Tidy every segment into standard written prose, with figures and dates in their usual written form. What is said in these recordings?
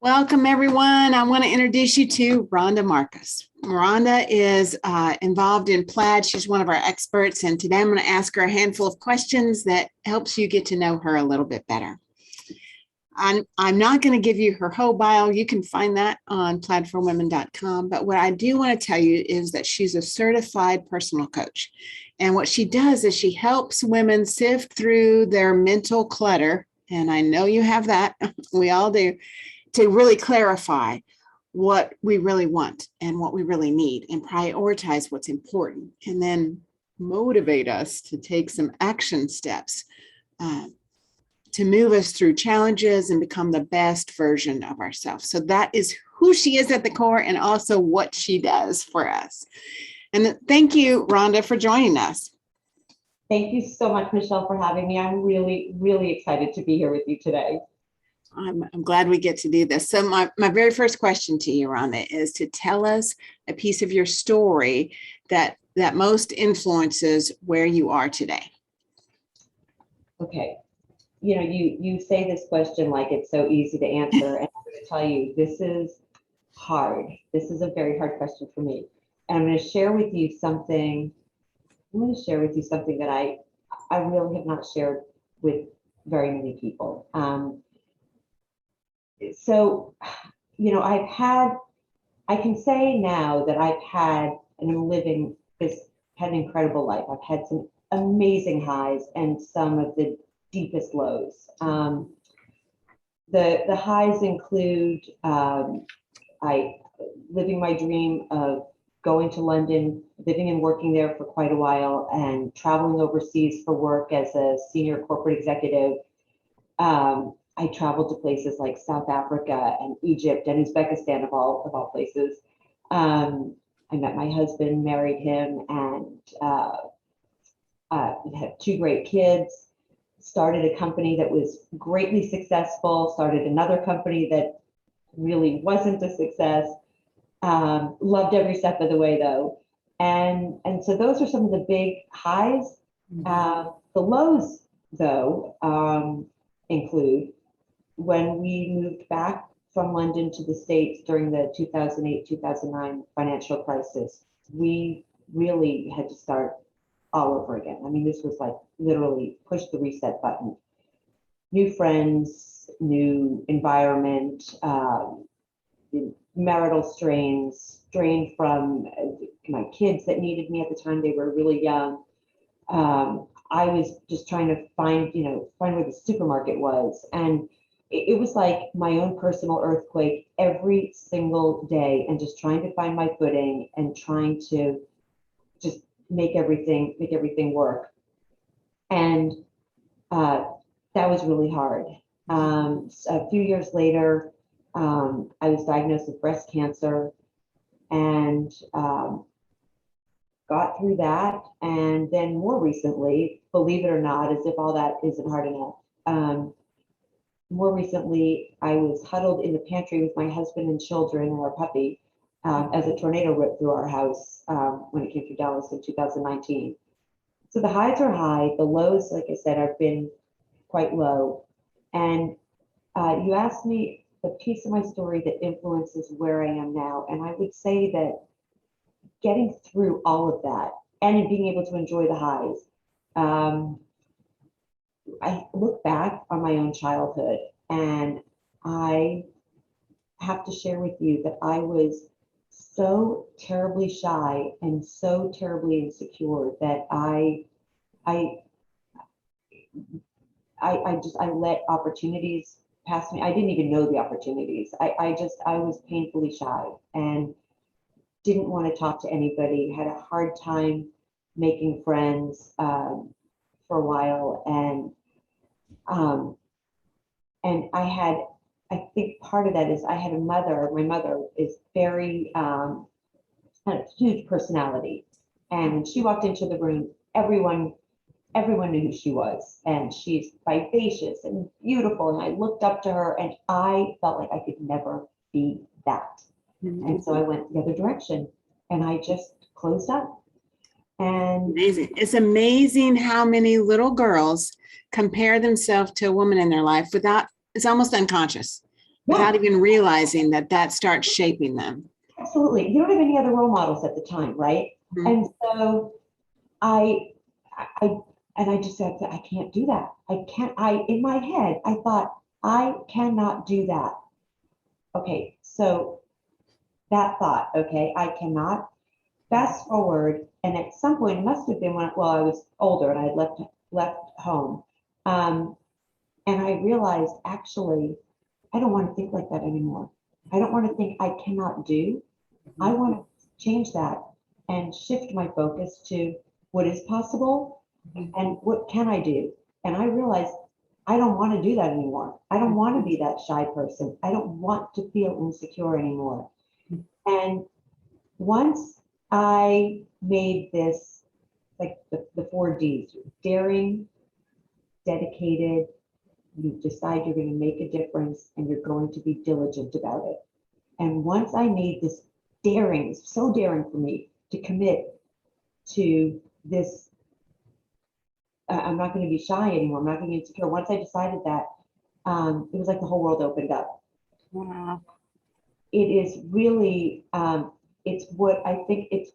Welcome, everyone. I want to introduce you to Rhonda Marcus. Rhonda is involved in Plaid. She's one of our experts, and today I'm going to ask her a handful of questions that helps you get to know her a little bit better. I'm not going to give you her whole bio. You can find that on plaidforwomen.com. But what I do want to tell you is that she's a certified personal coach. And what she does is she helps women sift through their mental clutter. And I know you have that. We all do. To really clarify what we really want and what we really need and prioritize what's important, and then motivate us to take some action steps to move us through challenges and become the best version of ourselves. So that is who she is at the core and also what she does for us. And thank you, Rhonda, for joining us. Thank you so much, Michelle, for having me. I'm really, really excited to be here with you today. I'm glad we get to do this. So my very first question to you, Rhonda, is to tell us a piece of your story that most influences where you are today. Okay. You know, you say this question like it's so easy to answer, and I'm going to tell you, this is hard. This is a very hard question for me. And I'm going to share with you something. I'm going to share with you something that I really have not shared with very many people. So, you know, I can say now that I've had, and I'm living had an incredible life. I've had some amazing highs and some of the deepest lows. The highs include living my dream of going to London, living and working there for quite a while, and traveling overseas for work as a senior corporate executive. I traveled to places like South Africa and Egypt and Uzbekistan, of all places. I met my husband, married him, and had two great kids. Started a company that was greatly successful. Started another company that really wasn't a success. Loved every step of the way, though. And so those are some of the big highs. The lows, though, include when we moved back from London to the States during the 2008-2009 financial crisis. We really had to start all over again. I mean, this was like literally push the reset button. New friends, new environment, marital strain from my kids that needed me at the time. They were really young. I was just trying to find where the supermarket was. And it was like my own personal earthquake every single day, and just trying to find my footing and trying to just make everything work. And that was really hard. A few years later, I was diagnosed with breast cancer, and got through that. And then more recently, believe it or not, as if all that isn't hard enough, more recently, I was huddled in the pantry with my husband and children and our puppy as a tornado ripped through our house when it came through Dallas in 2019. So the highs are high. The lows, like I said, have been quite low. And you asked me the piece of my story that influences where I am now. And I would say that getting through all of that and being able to enjoy the highs, I look back on my own childhood, and I have to share with you that I was so terribly shy and so terribly insecure that I let opportunities pass me. I didn't even know the opportunities. I was painfully shy and didn't want to talk to anybody, had a hard time making friends for a while. And I think part of that is I had a mother. My mother is very, had a huge personality. And when she walked into the room, everyone knew who she was. And she's vivacious and beautiful. And I looked up to her, and I felt like I could never be that. Mm-hmm. And so I went the other direction, and I just closed up. And amazing. It's amazing how many little girls compare themselves to a woman in their life without, it's almost unconscious. without Yeah, even realizing that that starts shaping them. absolutely. You don't have any other role models at the time, right? Mhm. And so I, and I just said, I can't do that. I can't, in my head, I thought, I cannot do that. Okay, so that thought, okay, I cannot. Fast forward, and at some point, it must have been when, well, I was older and I had left home. Um, and I realized, actually, I don't want to think like that anymore. I don't want to think I cannot do. I want to change that and shift my focus to what is possible and what can I do. And I realized I don't want to do that anymore. I don't want to be that shy person. I don't want to feel insecure anymore. And once I made this, like the 4 Ds: daring, dedicated, you decide you're going to make a difference, and you're going to be diligent about it. And once I made this daring, it's so daring for me to commit to this, I'm not going to be shy anymore. I'm not going to be insecure. Once I decided that, it was like the whole world opened up. Wow. It is really, it's what I think it's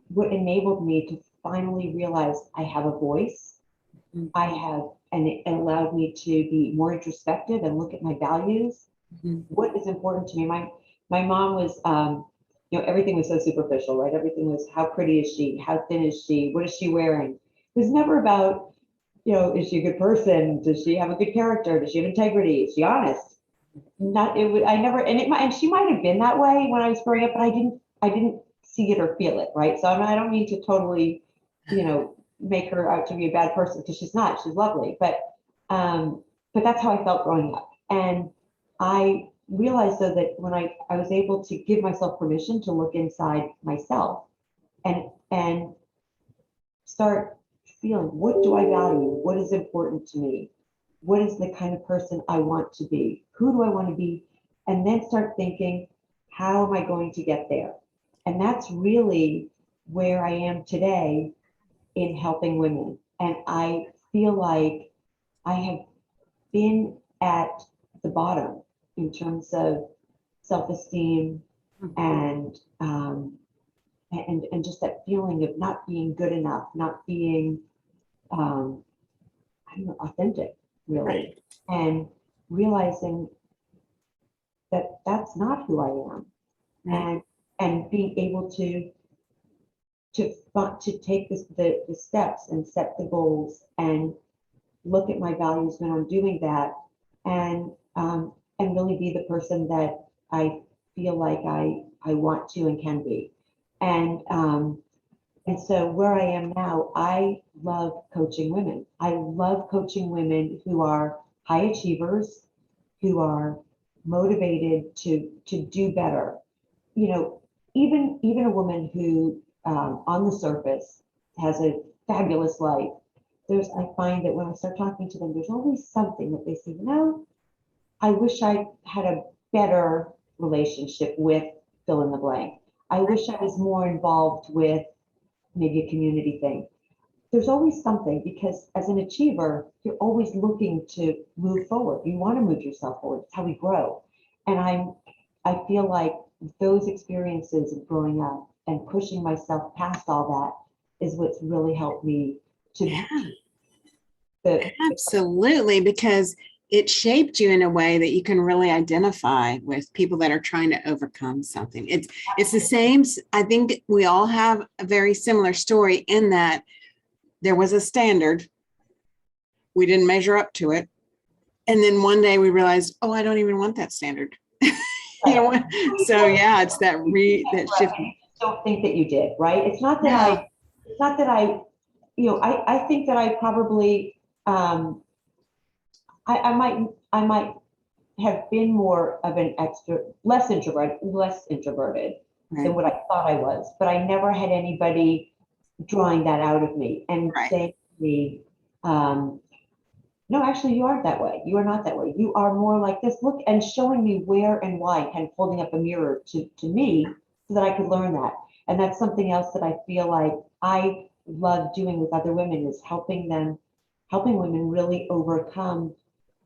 what enabled me to finally realize I have a voice. Mhm. I have, and it allowed me to be more introspective and look at my values. Mhm. What is important to me? My mom was, everything was so superficial, right? Everything was, how pretty is she? How thin is she? What is she wearing? It was never about, is she a good person? Does she have a good character? Does she have integrity? Is she honest? Not it would I never, and it might, and she might have been that way when I was growing up, but I didn't see it or feel it, right? So I don't mean to totally, make her out to be a bad person, because she's not. She's lovely, but that's how I felt growing up. And I realized, though, that when I was able to give myself permission to look inside myself and start feeling, what do I value? What is important to me? What is the kind of person I want to be? Who do I want to be? And then start thinking, how am I going to get there? And that's really where I am today in helping women. And I feel like I have been at the bottom in terms of self-esteem and and just that feeling of not being good enough, not being um, I don't know, authentic, really, Right. and realizing that that's not who I am, Right. and being able to take the steps and set the goals and look at my values when I'm doing that, and really be the person that I feel like I want to and can be, and so where I am now, I love coaching women. I love coaching women who are high achievers, who are motivated to do better. You know, even a woman who on the surface has a fabulous life. I find that when I start talking to them, there's always something that they say, I wish I had a better relationship with fill in the blank. I wish I was more involved with maybe a community thing. There's always something, because as an achiever, you're always looking to move forward. You want to move yourself forward. It's how we grow. And I feel like those experiences of growing up and pushing myself past all that is what's really helped me to Yeah, the absolutely. Because it shaped you in a way that you can really identify with people that are trying to overcome something. It's the same. I think we all have a very similar story in that there was a standard. We didn't measure up to it. And then one day we realized, oh, I don't even want that standard. You know what? So yeah, it's that shift. don't think that you did, right? No. It's not that I think that I probably, I might have been more of an less introverted than Right. what I thought I was, but I never had anybody drawing that out of me and Right. saying to me, no, actually, you aren't that way. You are not that way. You are more like this. Look, and showing me where and why, kind of holding up a mirror to me so that I could learn that. And that's something else that I feel like I love doing with other women, is helping women really overcome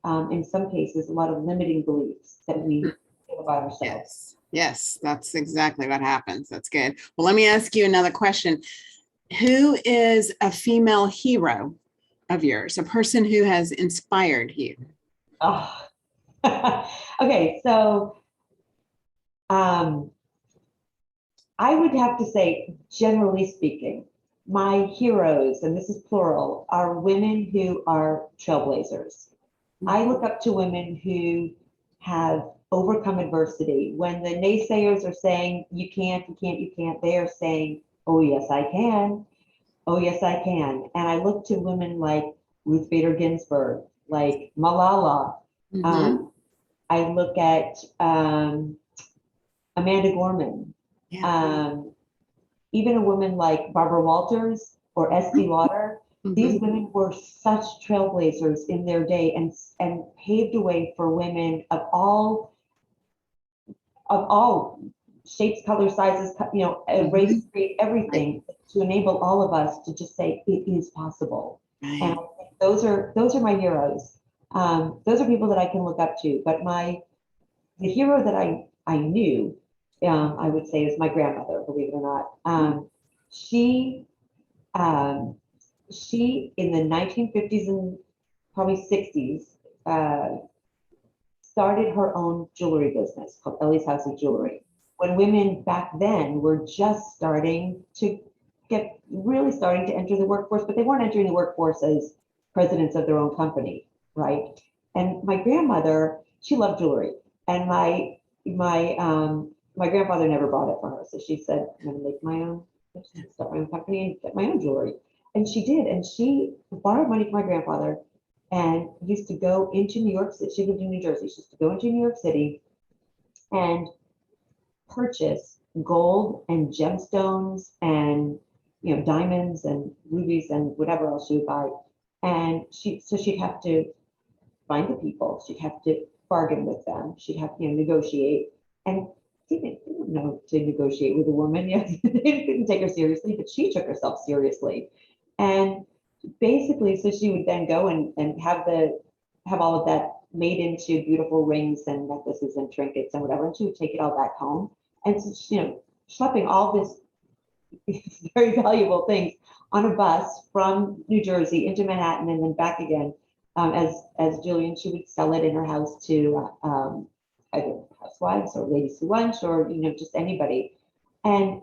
in some cases, a lot of limiting beliefs that we feel about ourselves. Yes. Yes, that's exactly what happens. That's good. Well, let me ask you another question. Who is a female hero of yours, a person who has inspired you? Oh. Okay, so I would have to say, generally speaking, my heroes, and this is plural, are women who are trailblazers. I look up to women who have overcome adversity. When the naysayers are saying, you can't, you can't, you can't, they are saying, oh, yes, I can. Oh, yes, I can. And I look to women like Ruth Bader Ginsburg, like Malala. Mhm. I look at Amanda Gorman, Yeah. even a woman like Barbara Walters or Estee Lauder. These Mhm. women were such trailblazers in their day and paved the way for women of all shapes, colors, sizes, race, Mhm. creed, Right. everything to enable all of us to just say it is possible. And Right. I think those are my heroes. Those are people that I can look up to. But the hero that I knew, I would say, is my grandmother. Believe it or not, she um, she in the 1950s and probably 60s started her own jewelry business called Ellie's House of Jewelry. When women back then were just starting to really starting to enter the workforce, but they weren't entering the workforce as presidents of their own company, right? And my grandmother, she loved jewelry, and my grandfather never bought it for her, so she said, "I'm going to make my own, start my own company and get my own jewelry." And she did, and she borrowed money from my grandfather and used to go into New York City. She lived in New Jersey. She used to go into New York City and purchase gold and gemstones and diamonds and rubies and whatever else she would buy. And she'd have to find the people. She'd have to bargain with them. She'd have to negotiate. And didn't know to negotiate with a woman. They couldn't take her seriously, but she took herself seriously. And basically, so she would then go and have all of that made into beautiful rings and necklaces and trinkets and whatever, and she would take it all back home. And so, schlepping all this very valuable things on a bus from New Jersey into Manhattan and then back again. As Julian, she would sell it in her house to either housewives or ladies who lunch or just anybody. And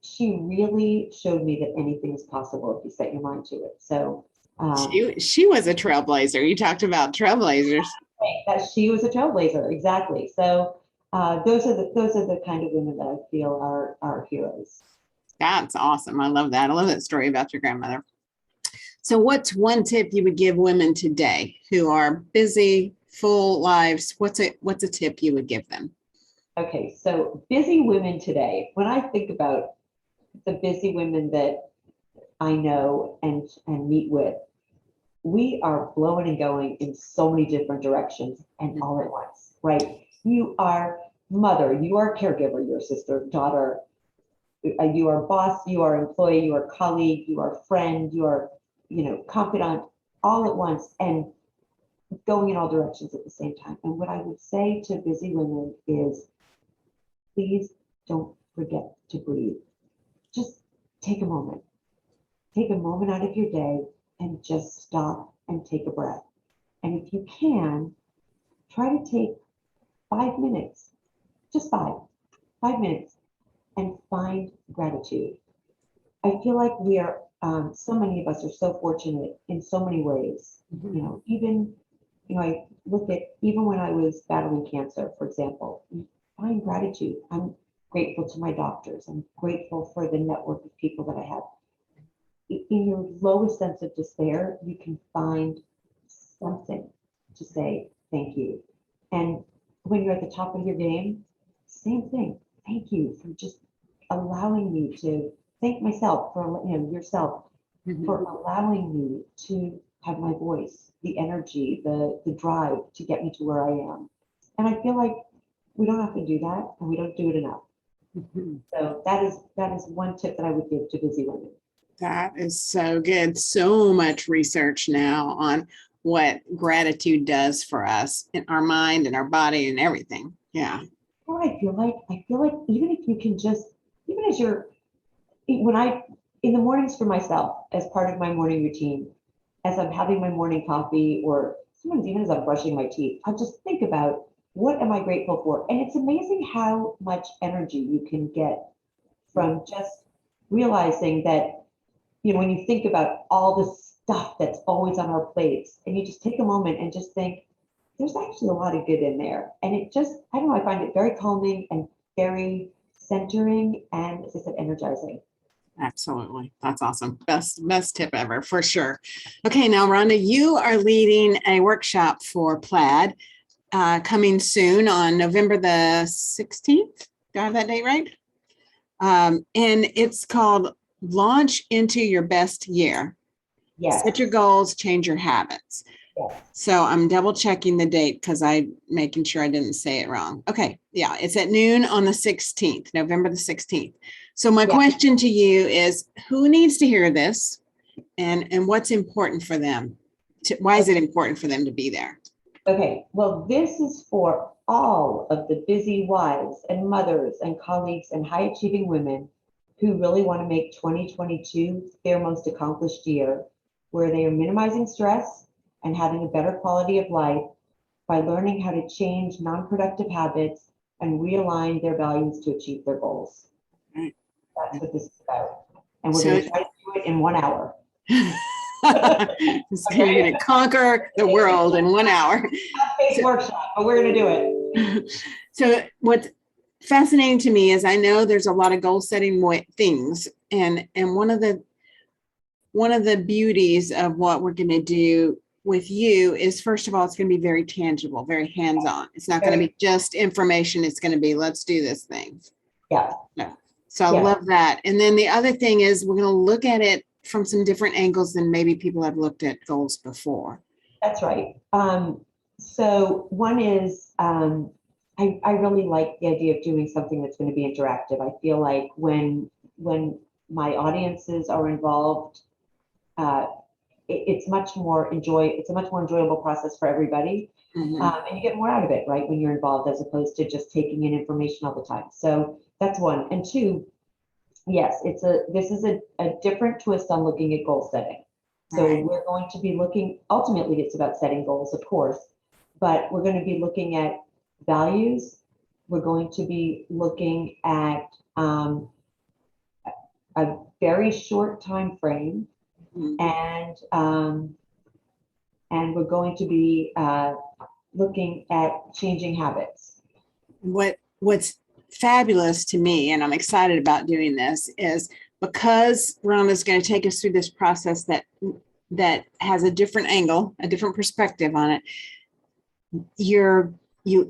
she really showed me that anything is possible if you set your mind to it. So She was a trailblazer. You talked about trailblazers. that she was a trailblazer, exactly. So those are the kind of women that I feel are heroes. That's awesome. I love that. I love that story about your grandmother. So what's one tip you would give women today who are busy, full lives? What's a tip you would give them? Okay, so busy women today. When I think about the busy women that I know and meet with, we are blowing and going in so many different directions and all at once, right? You are mother, you are caregiver, your sister, daughter, you are boss, you are employee, you are colleague, you are friend, you are, confidant, all at once and going in all directions at the same time. And what I would say to busy women is, please don't forget to breathe. Just take a moment. Take a moment out of your day and just stop and take a breath. And if you can, try to take 5 minutes, just 5 minutes, and find gratitude. I feel like we are, so many of us are so fortunate in so many ways. Even, I look at, even when I was battling cancer, for example, find gratitude. I'm grateful to my doctors. I'm grateful for the network of people that I have. In your lowest sense of despair, you can find something to say thank you. And when you're at the top of your game, same thing. Thank you for just allowing me to thank myself for yourself for allowing me to have my voice, the energy, the drive to get me to where I am. And I feel like we don't have to do that, and we don't do it enough. So that is one tip that I would give to busy women. That is so good. So much research now on what gratitude does for us in our mind and our body and everything. Yeah. Well, I feel like even if you can just, even as you're, when I, in the mornings for myself, as part of my morning routine, as I'm having my morning coffee, or sometimes even as I'm brushing my teeth, I'll just think about what am I grateful for? And it's amazing how much energy you can get from just realizing that, when you think about all the stuff that's always on our plates, and you just take a moment and just think, there's actually a lot of good in there. And it just, I don't know, I find it very calming and very centering and, as I said, energizing. Absolutely. That's awesome. Best tip ever for sure. Okay. Now, Rhonda, you are leading a workshop for Plaid coming soon on November the 16th. Do I have that date right? And it's called Launch into Your Best Year. Yes. Set your goals, change your habits. Yes. So I'm double checking the date because I'm making sure I didn't say it wrong. Okay. Yeah. It's at noon on the 16th, November the 16th. So my question to you is, who needs to hear this, and what's important for them? Why is it important for them to be there? Okay. Well, this is for all of the busy wives and mothers and colleagues and high achieving women who really want to make 2022 their most accomplished year, where they are minimizing stress and having a better quality of life by learning how to change non-productive habits and realign their values to achieve their goals. Right. That's what this is about. And we're going to try to do it in 1 hour. It's going to conquer the world in 1 hour. Fast-paced workshop, but we're going to do it. So what's fascinating to me is I know there's a lot of goal setting things, and one of the beauties of what we're going to do with you is, first of all, it's going to be very tangible, very hands-on. It's not going to be just information. It's going to be, let's do this thing. Yeah. No. So I love that. And then the other thing is we're going to look at it from some different angles than maybe people have looked at goals before. That's right. So one is, I really like the idea of doing something that's going to be interactive. I feel like when my audiences are involved, it's a much more enjoyable process for everybody. Mm-hmm. And you get more out of it, right, when you're involved, as opposed to just taking in information all the time. So that's one. And two, yes, this is a different twist on looking at goal setting. So we're going to be looking, ultimately it's about setting goals, of course, but we're going to be looking at values. We're going to be looking at a very short time frame, and we're going to be looking at changing habits. What's fabulous to me, and I'm excited about doing this, is because Rhonda's going to take us through this process that has a different angle, a different perspective on it. You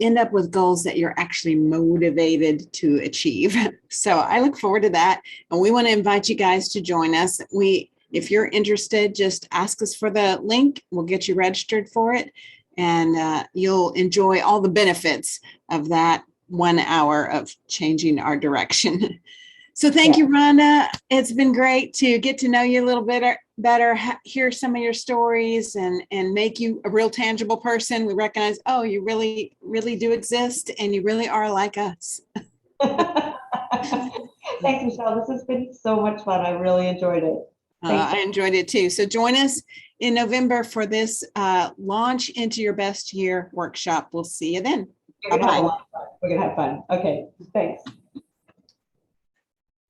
end up with goals that you're actually motivated to achieve. So I look forward to that. And we want to invite you guys to join us. If you're interested, just ask us for the link. We'll get you registered for it. And you'll enjoy all the benefits of that 1 hour of changing our direction. So thank you, Rhonda. It's been great to get to know you a little bit better, hear some of your stories, and make you a real tangible person. We recognize, oh, you really, really do exist, and you really are like us. Thanks, Michelle. This has been so much fun. I really enjoyed it. I enjoyed it too. So join us in November for this Launch into Your Best Year workshop. We'll see you then. Bye-bye. We're going to have fun. Okay, thanks.